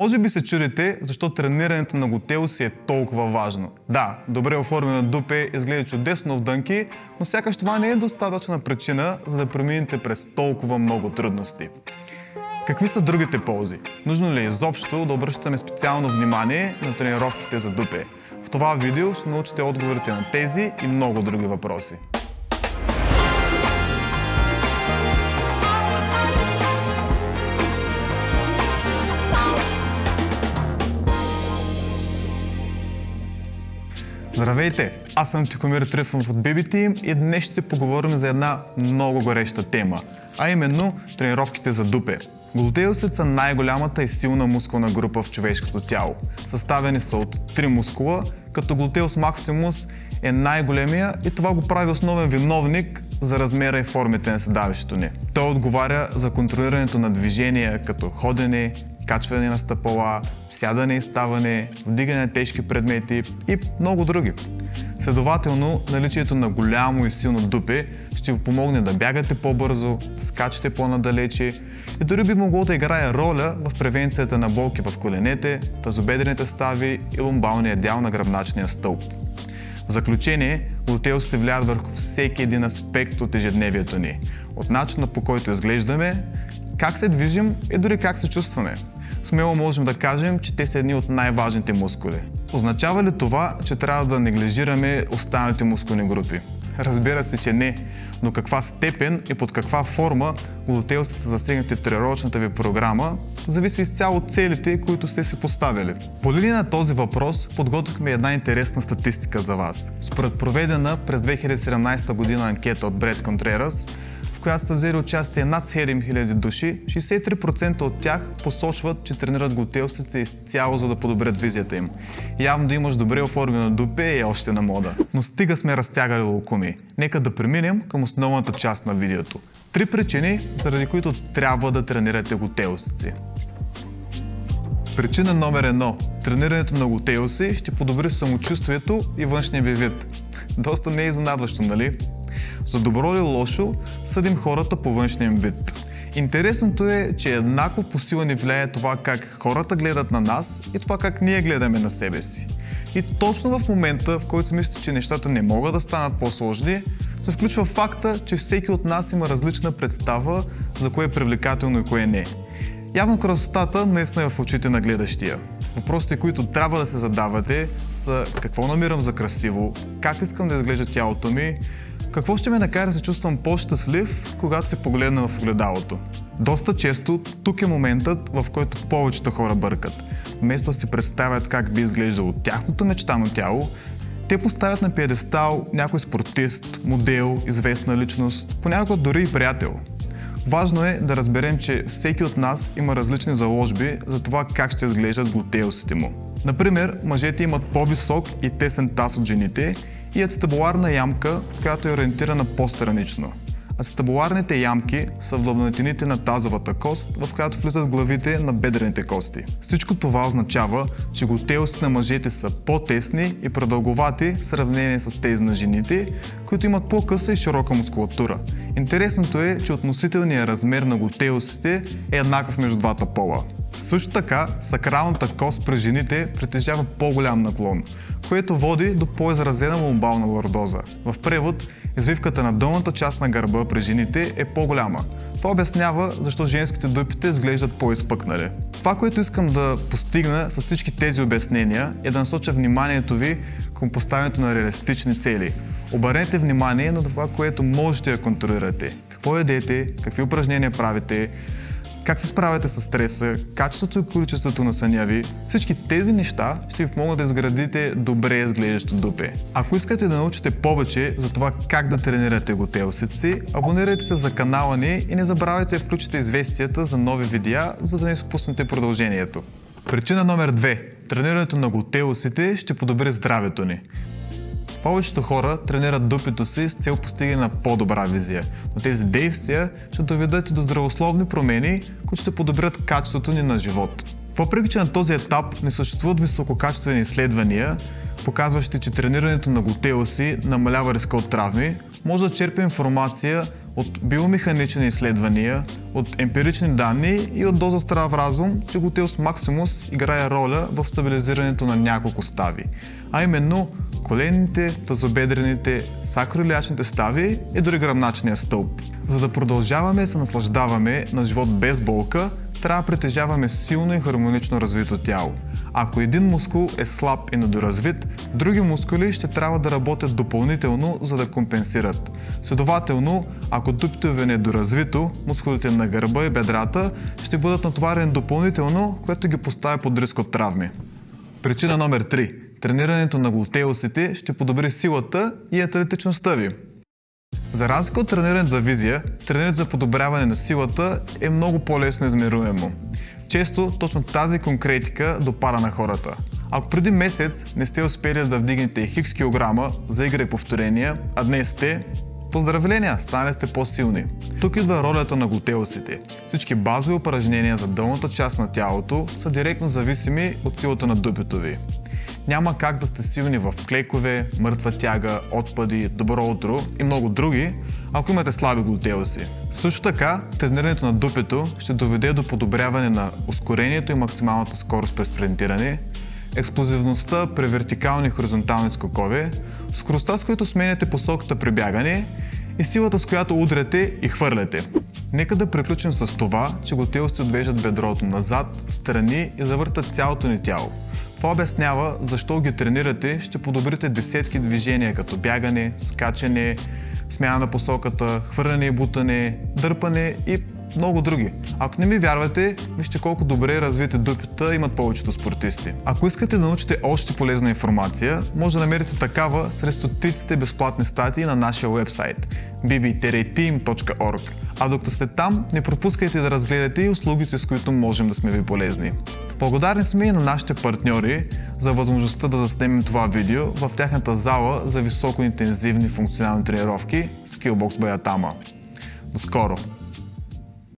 Може би се чудите защо тренирането на глутеуси е толкова важно. Да, добре оформено дупе изглежда чудесно в дънки, но сякаш това не е достатъчна причина, за да преминете през толкова много трудности. Какви са другите ползи? Нужно ли е изобщо да обръщаме специално внимание на тренировките за дупе? В това видео ще научите отговорите на тези и много други въпроси. Здравейте! Аз съм Тихомир Трифонов от BB Team и днес ще поговорим за една много гореща тема, а именно тренировките за дупе. Глутеусите са най-голямата и силна мускулна група в човешкото тяло. Съставени са от 3 мускула, като глутеус максимус е най-големия и това го прави основен виновник за размера и формите на седалището ни. Той отговаря за контролирането на движения като ходене, качване на стъпала, сядане и ставане, вдигане на тежки предмети и много други. Следователно, наличието на голямо и силно дупе ще ви помогне да бягате по-бързо, скачате по-надалече и дори би могло да играе роля в превенцията на болки в коленете, тазобедрените стави и ломбалния дял на гръбначния стълб. В заключение, глутеусите влияят върху всеки един аспект от ежедневието ни. От начина, по който изглеждаме, как се движим и дори как се чувстваме. Смело можем да кажем, че те са едни от най-важните мускули. Означава ли това, че трябва да неглижираме останалите мускулни групи? Разбира се, че не, но каква степен и под каква форма глутеусите са засегнати в тренировъчната ви програма, зависи изцяло от целите, които сте си поставили. По линия на този въпрос подготвихме една интересна статистика за вас. Според проведена през 2017 година анкета от Бред Контрерас, в която са взели участие над 7000 души, 63% от тях посочват, че тренират глутеусите изцяло, за да подобрят визията им. Явно да имаш добре оформено дупе е още на мода. Но стига сме разтягали локуми. Нека да преминем към основната част на видеото. 3 причини, заради които трябва да тренирате глутеусите. Причина номер 1. Тренирането на глутеуси ще подобри самочувствието и външния ви вид. Доста не е изненадващо, нали? За добро или лошо, съдим хората по външния им вид. Интересното е, че еднакво по сила ни влияе това как хората гледат на нас и това как ние гледаме на себе си. И точно в момента, в който си мислите, че нещата не могат да станат по-сложни, се включва факта, че всеки от нас има различна представа за кое е привлекателно и кое не. Явно красотата наистина е в очите на гледащия. Въпросите, които трябва да се задавате, са какво намирам за красиво, как искам да изглежда тялото ми, какво ще ме накара да се чувствам по-щастлив, когато се погледна в огледалото. Доста често тук е моментът, в който повечето хора бъркат. Вместо да си представят как би изглеждало тяхното мечтано тяло, те поставят на пиедестал някой спортист, модел, известна личност, понякога дори и приятел. Важно е да разберем, че всеки от нас има различни заложби за това как ще изглеждат глутеусите му. Например, мъжете имат по-висок и тесен таз от жените и ацетабуларна ямка, която е ориентирана по-странично. Ацетабуларните ямки са в длъбнатините на тазовата кост, в която влизат главите на бедрените кости. Всичко това означава, че глутеусите на мъжете са по-тесни и продълговати в сравнение с тези на жените, които имат по-къса и широка мускулатура. Интересното е, че относителният размер на глутеусите е еднакъв между двата пола. Също така, сакралната кост при жените притежава по-голям наклон, което води до по-изразена ломбална лордоза. В превод, извивката на долната част на гърба при жените е по-голяма. Това обяснява защо женските дупите изглеждат по-изпъкнали. Това, което искам да постигна с всички тези обяснения, е да насоча вниманието ви към поставянето на реалистични цели. Обърнете внимание на това, което можете да контролирате. Какво ядете, какви упражнения правите, как се справяте с стреса, качеството и количеството на съня ви. Всички тези неща ще ви помогнат да изградите добре изглеждащо дупе. Ако искате да научите повече за това как да тренирате глутеусите си, абонирайте се за канала ни и не забравяйте да включите известията за нови видеа, за да не изпуснете продължението. Причина номер 2. Тренирането на глутеусите ще подобри здравето ни. Повечето хора тренират дупето си с цел постигане на по-добра визия, но тези действия ще доведат и до здравословни промени, които ще подобрят качеството ни на живот. Въпреки че на този етап не съществуват висококачествени изследвания, показващи, че тренирането на глутеуси намалява риска от травми, може да черпи информация от биомеханични изследвания, от емпирични данни и от доза здрав разум, че Gluteus Maximus играе роля в стабилизирането на няколко стави, а именно коленните, тазобедрените, сакроилиачните стави и дори гръбначния стълб. За да продължаваме да се наслаждаваме на живот без болка, трябва да притежаваме силно и хармонично развито тяло. Ако един мускул е слаб и недоразвит, други мускули ще трябва да работят допълнително, за да компенсират. Следователно, ако дупето ви е недоразвито, мускулите на гърба и бедрата ще бъдат натоварени допълнително, което ги поставя под риск от травми. Причина номер 3. Тренирането на глутеусите ще подобри силата и атлетичността ви. За разлика от тренирането за визия, тренирането за подобряване на силата е много по-лесно измеруемо. Често точно тази конкретика допада на хората. Ако преди месец не сте успели да вдигнете хикс килограма за Y повторения, а днес сте, поздравления, станали сте по-силни. Тук идва ролята на глутеусите. Всички базови упражнения за долната част на тялото са директно зависими от силата на дупето ви. Няма как да сте силни в клейкове, мъртва тяга, отпади, добро утро и много други, ако имате слаби глутеуси. Също така, тренирането на дупето ще доведе до подобряване на ускорението и максималната скорост при спринтиране, експлозивността при вертикални и хоризонтални скокове, скоростта, с която сменяте посоката при бягане и силата, с която удряте и хвърляте. Нека да приключим с това, че глутеусите отвеждат бедрото назад, встрани и завъртат цялото ни тяло. Това обяснява защо ги тренирате, ще подобрите десетки движения като бягане, скачане, смяна на посоката, хвърляне и бутане, дърпане и много други. Ако не ми вярвате, вижте колко добре развити дупета имат повечето спортисти. Ако искате да научите още полезна информация, може да намерите такава сред стотиците безплатни статии на нашия уебсайт bb-team.org. А докато сте там, не пропускайте да разгледате и услугите, с които можем да сме ви полезни. Благодарни сме и на нашите партньори за възможността да заснемем това видео в тяхната зала за високоинтензивни функционални тренировки Skillbox by Atama. До скоро!